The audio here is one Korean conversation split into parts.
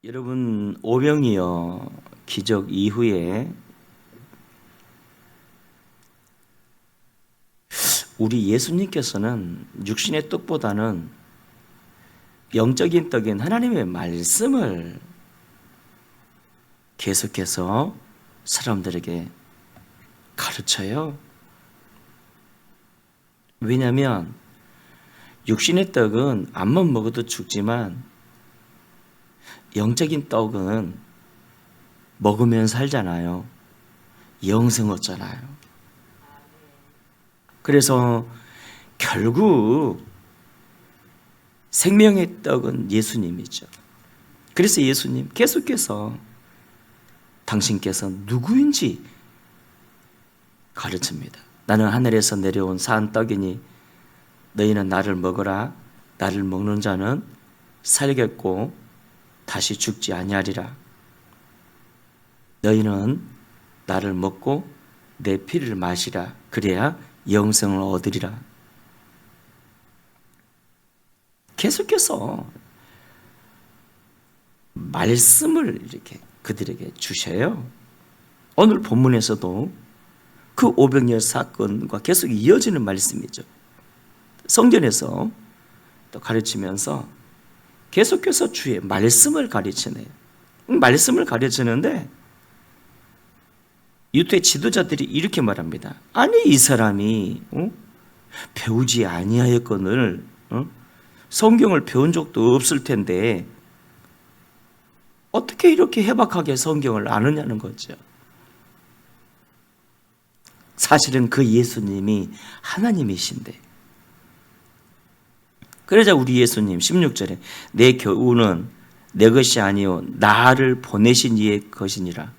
여러분, 오병이어 기적 이후에 우리 예수님께서는 육신의 떡보다는 영적인 떡인 하나님의 말씀을 계속해서 사람들에게 가르쳐요. 왜냐하면 육신의 떡은 암만 먹어도 죽지만 영적인 떡은 먹으면 살잖아요. 영생 얻잖아요. 그래서 결국 생명의 떡은 예수님이죠. 그래서 예수님 계속해서 당신께서 누구인지 가르칩니다. 나는 하늘에서 내려온 산 떡이니 너희는 나를 먹으라. 나를 먹는 자는 살겠고 다시 죽지 아니하리라. 너희는 나를 먹고 내 피를 마시라. 그래야 영생을 얻으리라. 계속해서 말씀을 이렇게 그들에게 주셔요. 오늘 본문에서도 그 오병이어 사건과 계속 이어지는 말씀이죠. 성전에서 또 가르치면서 계속해서 주의 말씀을 가르치네요. 말씀을 가르치는데 유대 지도자들이 이렇게 말합니다. 아니 이 사람이 배우지 아니하였거늘 성경을 배운 적도 없을 텐데 어떻게 이렇게 해박하게 성경을 아느냐는 거죠. 사실은 그 예수님이 하나님이신데, 그러자 우리 예수님 16절에 내 교훈은 내 것이 아니요 나를 보내신 이의 것이니라.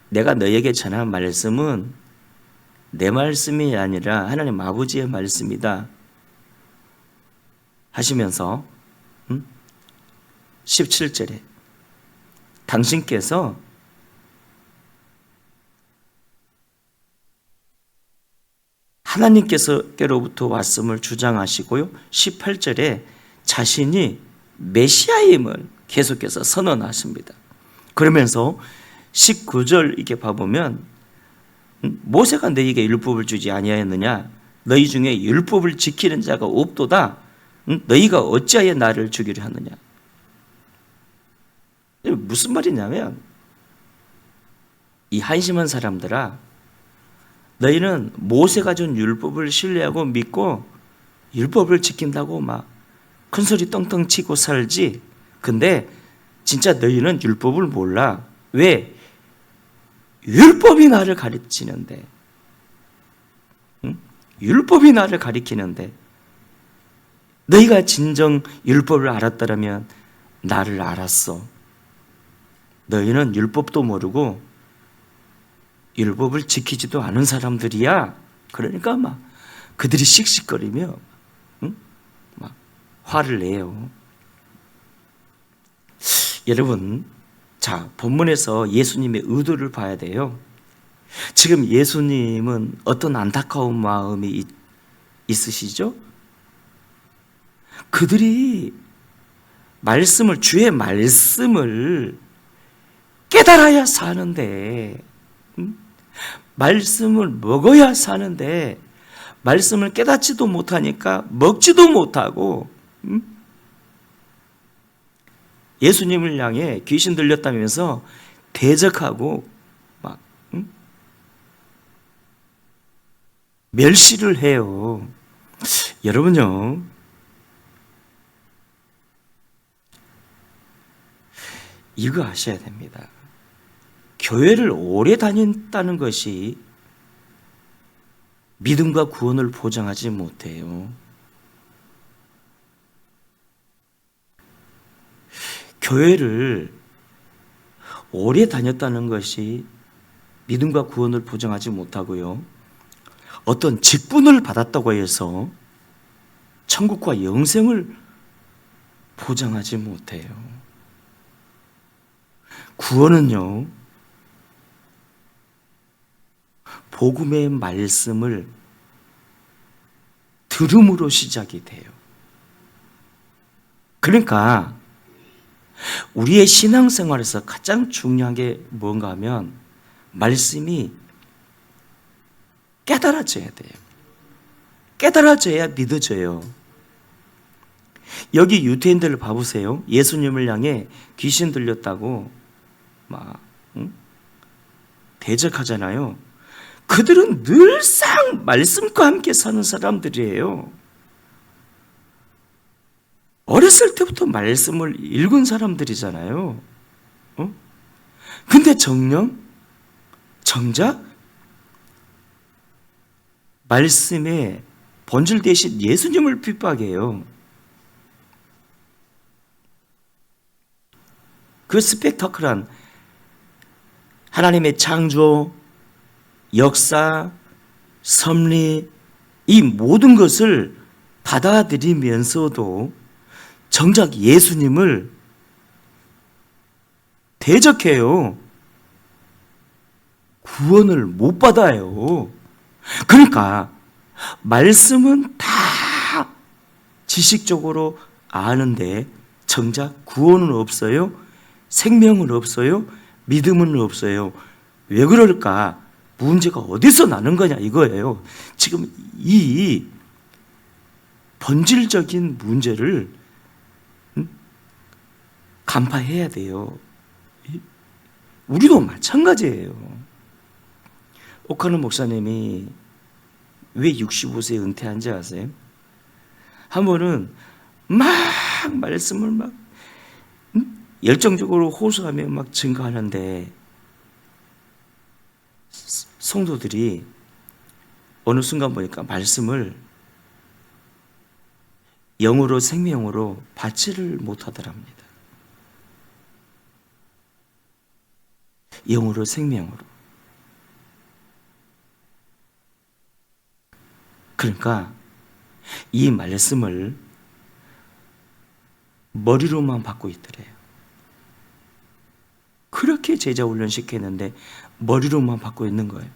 내가 너에게 전한 말씀은 내 말씀이 아니라 하나님 아버지의 말씀이다 하시면서 17절에 당신께서 하나님께로부터 왔음을 주장하시고요. 18절에 자신이 메시아임을 계속해서 선언하십니다. 그러면서 19절 이렇게 봐보면 모세가 너희에게 율법을 주지 아니하였느냐? 너희 중에 율법을 지키는 자가 없도다. 너희가 어찌하여 나를 죽이려 하느냐? 무슨 말이냐면 이 한심한 사람들아, 너희는 모세가 준 율법을 신뢰하고 믿고 율법을 지킨다고 막 큰소리 떵떵 치고 살지. 근데 진짜 너희는 율법을 몰라. 왜? 율법이 나를 가르치는데, 율법이 나를 가리키는데 너희가 진정 율법을 알았더라면 나를 알았어. 너희는 율법도 모르고 율법을 지키지도 않은 사람들이야. 그러니까 막 그들이 씩씩거리며 막 화를 내요. 여러분, 자, 본문에서 예수님의 의도를 봐야 돼요. 지금 예수님은 어떤 안타까운 마음이 있으시죠? 그들이 주의 말씀을 깨달아야 사는데, 말씀을 먹어야 사는데 말씀을 깨닫지도 못하니까 먹지도 못하고 예수님을 향해 귀신 들렸다면서 대적하고 막 멸시를 해요. 여러분요, 이거 아셔야 됩니다. 교회를 오래 다닌다는 것이 믿음과 구원을 보장하지 못해요. 교회를 오래 다녔다는 것이 믿음과 구원을 보장하지 못하고요. 어떤 직분을 받았다고 해서 천국과 영생을 보장하지 못해요. 구원은요, 복음의 말씀을 들음으로 시작이 돼요. 그러니까 우리의 신앙생활에서 가장 중요한 게 뭔가 하면 말씀이 깨달아져야 돼요. 깨달아져야 믿어져요. 여기 유대인들을 봐보세요. 예수님을 향해 귀신 들렸다고 막 대적하잖아요. 그들은 늘상 말씀과 함께 사는 사람들이에요. 어렸을 때부터 말씀을 읽은 사람들이잖아요. 근데 정작 말씀의 본질 대신 예수님을 핍박해요. 그 스펙터클한 하나님의 창조, 역사, 섭리, 이 모든 것을 받아들이면서도 정작 예수님을 대적해요. 구원을 못 받아요. 그러니까 말씀은 다 지식적으로 아는데 정작 구원은 없어요. 생명은 없어요. 믿음은 없어요. 왜 그럴까? 문제가 어디서 나는 거냐 이거예요. 지금 이 본질적인 문제를 간파해야 돼요. 우리도 마찬가지예요. 오카노 목사님이 왜 65세에 은퇴한지 아세요? 한 번은 막 말씀을 막 열정적으로 호소하며 막 증거하는데 성도들이 어느 순간 보니까 말씀을 영으로 생명으로 받지를 못하더랍니다. 영으로 생명으로. 그러니까 이 말씀을 머리로만 받고 있더래요. 그렇게 제자 훈련 시켰는데 머리로만 받고 있는 거예요.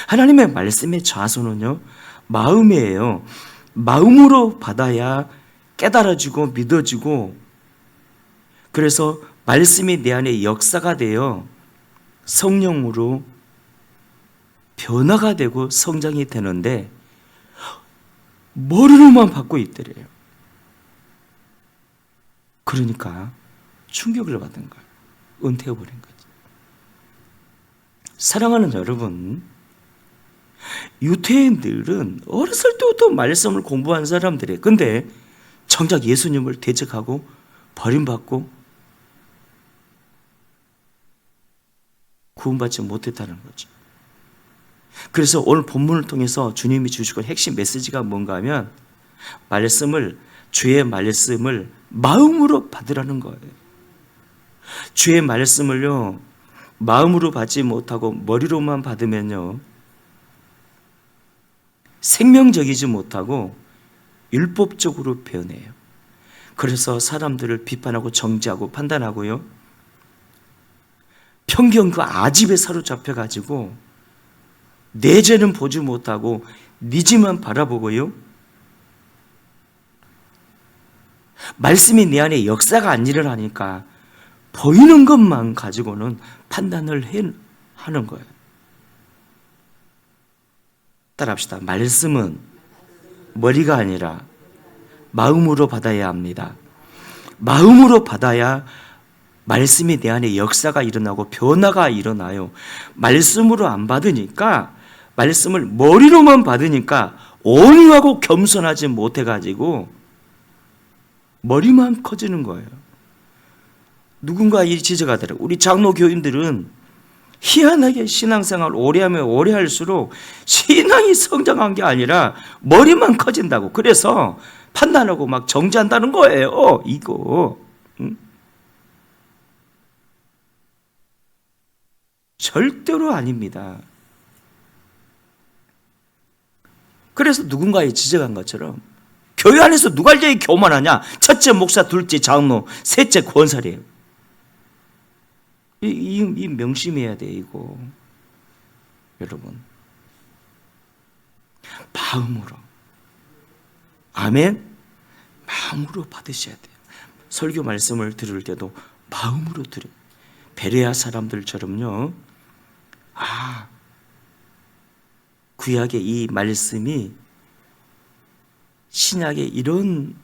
하나님의 말씀의 좌소는요, 마음이에요. 마음으로 받아야 깨달아지고 믿어지고, 그래서 말씀이 내 안에 역사가 되어 성령으로 변화가 되고 성장이 되는데 머리로만 받고 있더래요. 그러니까 충격을 받은 거예요. 은퇴해버린 거죠. 사랑하는 여러분, 유대인들은 어렸을 때부터 말씀을 공부한 사람들이에요. 근데 정작 예수님을 대적하고 버림받고 구원받지 못했다는 거죠. 그래서 오늘 본문을 통해서 주님이 주시고 핵심 메시지가 뭔가 하면 주의 말씀을 마음으로 받으라는 거예요. 주의 말씀을요, 마음으로 받지 못하고 머리로만 받으면요, 생명적이지 못하고 율법적으로 변해요. 그래서 사람들을 비판하고 정죄하고 판단하고요, 편견 그 아집에 사로잡혀가지고 내 죄는 보지 못하고 네 죄만 바라보고요, 말씀이 내 안에 역사가 안 일어나니까 보이는 것만 가지고는 판단을 하는 거예요. 따라합시다. 말씀은 머리가 아니라 마음으로 받아야 합니다. 마음으로 받아야 말씀이 내 안에 역사가 일어나고 변화가 일어나요. 말씀으로 안 받으니까, 말씀을 머리로만 받으니까 온유하고 겸손하지 못해가지고 머리만 커지는 거예요. 누군가 이 지적하더라고요. 우리 장로 교인들은 희한하게 신앙생활 오래하면 오래할수록 신앙이 성장한 게 아니라 머리만 커진다고. 그래서 판단하고 막 정죄한다는 거예요. 이거. 절대로 아닙니다. 그래서 누군가에 지적한 것처럼 교회 안에서 누가 제일 교만하냐? 첫째 목사, 둘째 장로, 셋째 권사래요. 이 명심해야 돼, 이거. 여러분. 마음으로. 아멘? 마음으로 받으셔야 돼요. 설교 말씀을 들을 때도 마음으로 드려. 베레아 사람들처럼요. 구약의 이 말씀이 신약의 이런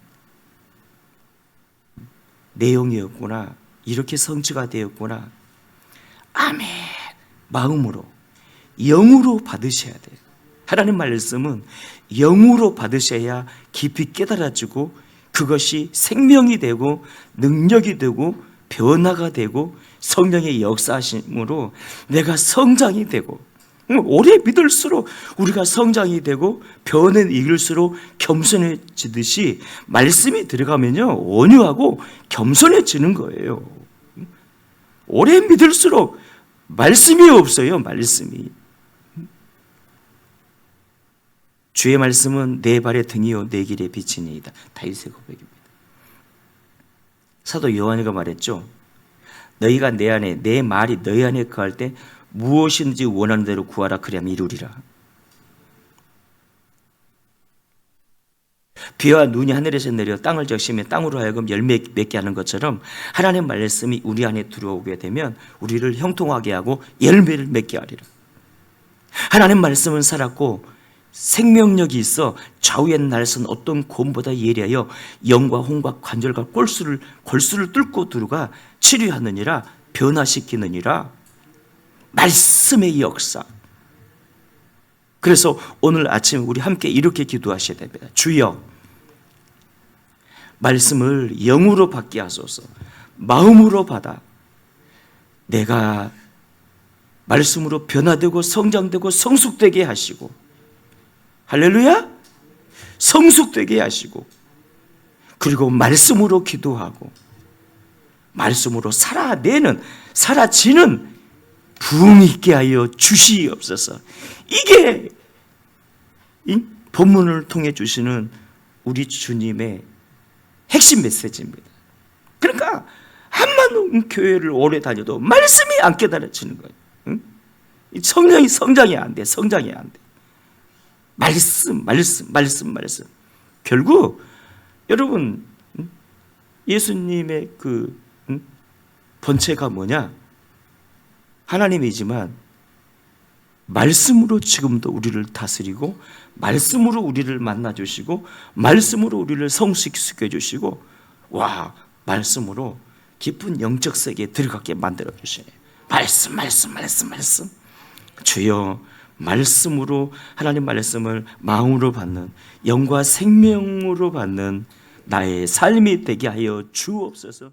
내용이었구나. 이렇게 성취가 되었구나. 아멘. 마음으로, 영으로 받으셔야 돼요. 하나님 말씀은 영으로 받으셔야 깊이 깨달아지고 그것이 생명이 되고 능력이 되고 변화가 되고 성령의 역사하심으로 내가 성장이 되고, 오래 믿을수록 우리가 성장이 되고 변을 이길수록 겸손해지듯이 말씀이 들어가면요 온유하고 겸손해지는 거예요. 오래 믿을수록 말씀이 없어요. 말씀이. 주의 말씀은 내 발의 등이요 내 길의 빛이니이다. 다윗의 고백입니다. 사도 요한이가 말했죠. 너희가 내 안에, 내 말이 너희 안에 거할 때 무엇인지 원하는 대로 구하라. 그리하면 이루리라. 비와 눈이 하늘에서 내려 땅을 적시며 땅으로 하여금 열매 맺게 하는 것처럼 하나님의 말씀이 우리 안에 들어오게 되면 우리를 형통하게 하고 열매를 맺게 하리라. 하나님 말씀은 살았고 생명력이 있어 좌우의 날선 어떤 곰보다 예리하여 영과 홍과 관절과 골수를 뚫고 들어가 치료하느니라. 변화시키느니라. 말씀의 역사. 그래서 오늘 아침 우리 함께 이렇게 기도하셔야 됩니다. 주여, 말씀을 영으로 받게 하소서. 마음으로 받아 내가 말씀으로 변화되고 성장되고 성숙되게 하시고, 할렐루야, 성숙되게 하시고, 그리고 말씀으로 기도하고 말씀으로 살아지는 부흥 있게 하여 주시옵소서. 이게 이 본문을 통해 주시는 우리 주님의 핵심 메시지입니다. 그러니까 한만동 교회를 오래 다녀도 말씀이 안 깨달아지는 거예요. 응? 성장이 안 돼. 성장이 안 돼. 말씀. 결국 여러분, 예수님의 그 본체가 뭐냐? 하나님이지만 말씀으로 지금도 우리를 다스리고 말씀으로 우리를 만나주시고 말씀으로 우리를 성숙시켜 주시고, 말씀으로 깊은 영적 세계에 들어가게 만들어 주시네요. 말씀. 주여, 말씀으로, 하나님 말씀을 마음으로 받는, 영과 생명으로 받는 나의 삶이 되게 하여 주옵소서.